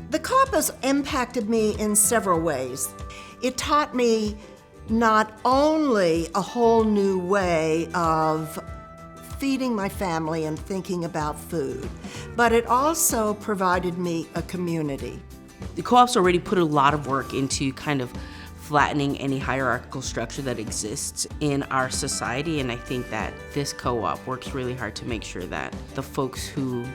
The co-op has impacted me in several ways. It taught me not only a whole new way of feeding my family and thinking about food, but it also provided me a community. The co-op's already put a lot of work into kind of flattening any hierarchical structure that exists in our society, and I think that this co-op works really hard to make sure that the folks who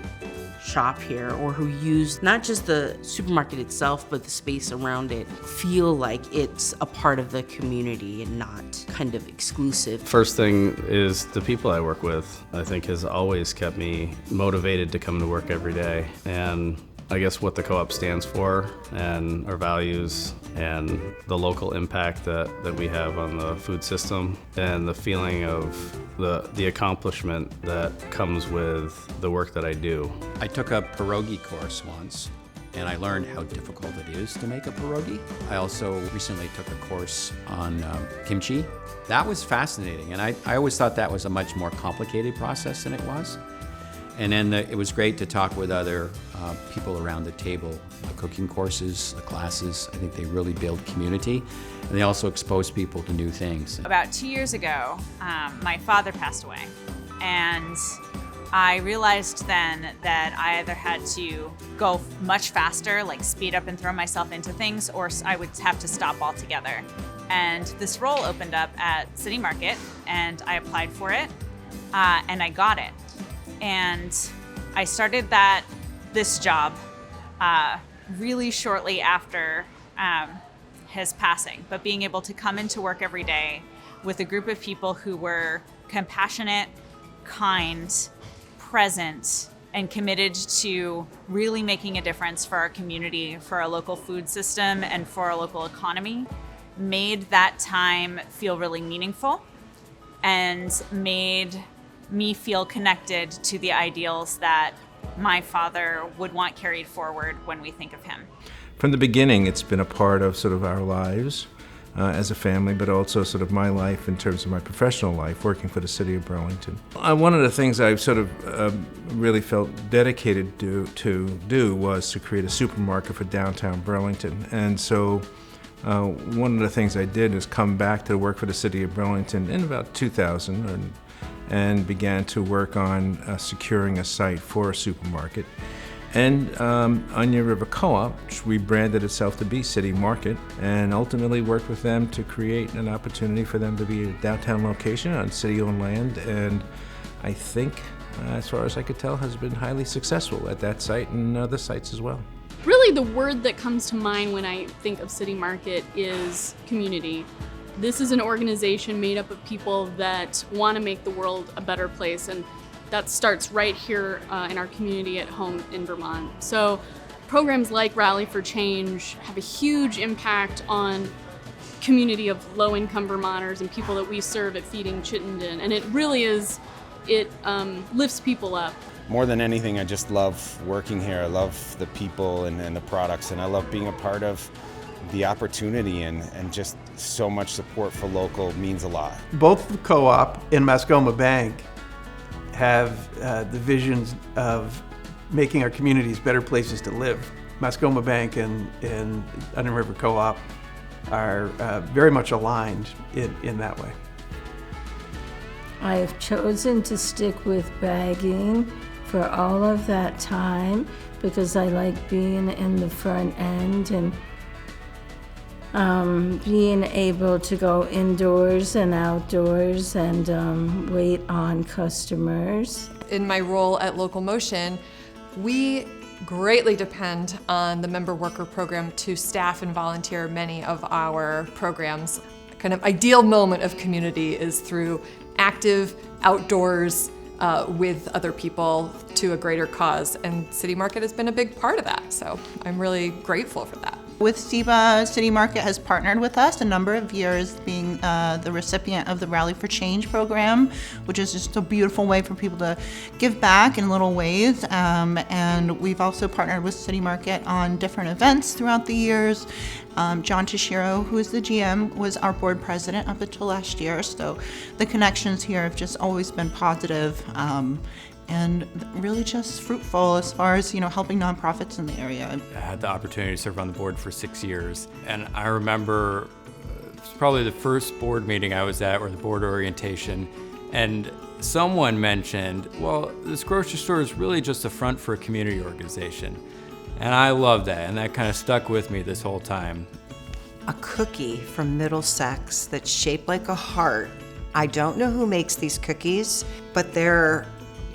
shop here or who use not just the supermarket itself but the space around it feel like it's a part of the community and not kind of exclusive. First thing is the people I work with, I think, has always kept me motivated to come to work every day. And I guess what the co-op stands for and our values and the local impact that we have on the food system and the feeling of the accomplishment that comes with the work that I do. I took a pierogi course once and I learned how difficult it is to make a pierogi. I also recently took a course on kimchi. That was fascinating, and I always thought that was a much more complicated process than it was. And then it was great to talk with other people around the table. The cooking courses, the classes, I think they really build community, and they also expose people to new things. About 2 years ago, my father passed away, and I realized then that I either had to go much faster, like speed up and throw myself into things, or I would have to stop altogether. And this role opened up at City Market, and I applied for it, and I got it. And I started this job really shortly after his passing, but being able to come into work every day with a group of people who were compassionate, kind, present, and committed to really making a difference for our community, for our local food system, and for our local economy, made that time feel really meaningful and made me feel connected to the ideals that my father would want carried forward when we think of him. From the beginning, it's been a part of sort of our lives as a family, but also sort of my life in terms of my professional life, working for the city of Burlington. One of the things I've sort of really felt dedicated to do was to create a supermarket for downtown Burlington. And so one of the things I did is come back to work for the city of Burlington in about 2000 and began to work on securing a site for a supermarket. And Onion River Co-op rebranded itself to be City Market and ultimately worked with them to create an opportunity for them to be a downtown location on city-owned land. And I think, as far as I could tell, has been highly successful at that site and other sites as well. Really, the word that comes to mind when I think of City Market is community. This is an organization made up of people that want to make the world a better place, and that starts right here in our community at home in Vermont. So programs like Rally for Change have a huge impact on community of low-income Vermonters and people that we serve at Feeding Chittenden, and it really is, it lifts people up. More than anything, I just love working here. I love the people and the products, and I love being a part of the opportunity, and just so much support for local means a lot. Both the co-op and Mascoma Bank have the visions of making our communities better places to live. Mascoma Bank and Onion River Co-op are very much aligned in that way. I've chosen to stick with bagging for all of that time because I like being in the front end and being able to go indoors and outdoors and wait on customers. In my role at Local Motion, we greatly depend on the member worker program to staff and volunteer many of our programs. Kind of ideal moment of community is through active outdoors with other people to a greater cause, and City Market has been a big part of that, so I'm really grateful for that. With SEBA, City Market has partnered with us a number of years, being the recipient of the Rally for Change program, which is just a beautiful way for people to give back in little ways. And we've also partnered with City Market on different events throughout the years. John Tashiro, who is the GM, was our board president up until last year. So the connections here have just always been positive. And really just fruitful as far as, helping nonprofits in the area. I had the opportunity to serve on the board for 6 years, and I remember it was probably the first board meeting I was at, or the board orientation, and someone mentioned, well, this grocery store is really just a front for a community organization. And I love that, and that kind of stuck with me this whole time. A cookie from Middlesex that's shaped like a heart. I don't know who makes these cookies, but they're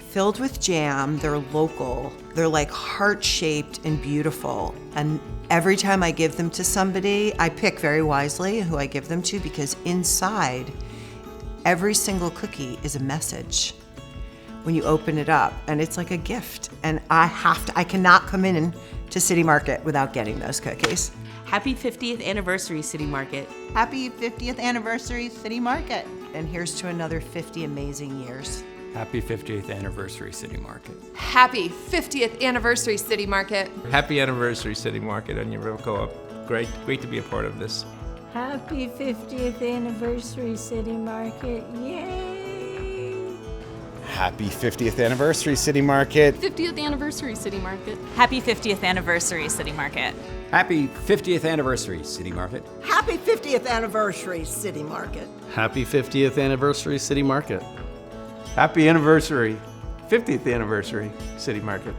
filled with jam, they're local, they're like heart-shaped and beautiful. And every time I give them to somebody, I pick very wisely who I give them to, because inside, every single cookie is a message when you open it up, and it's like a gift. And I cannot come in to City Market without getting those cookies. Happy 50th anniversary, City Market. Happy 50th anniversary, City Market. And here's to another 50 amazing years. Happy 50th anniversary, City Market. Happy 50th anniversary, City Market. Happy anniversary, City Market and your River Co-op. Great to be a part of this. Happy 50th anniversary, City Market. Yay! Happy 50th anniversary, City Market. 50th anniversary, City Market. Happy 50th anniversary, City Market. Happy 50th anniversary, City Market. Happy 50th anniversary, City Market. Happy 50th anniversary, City Market. Happy anniversary, 50th anniversary, City Market.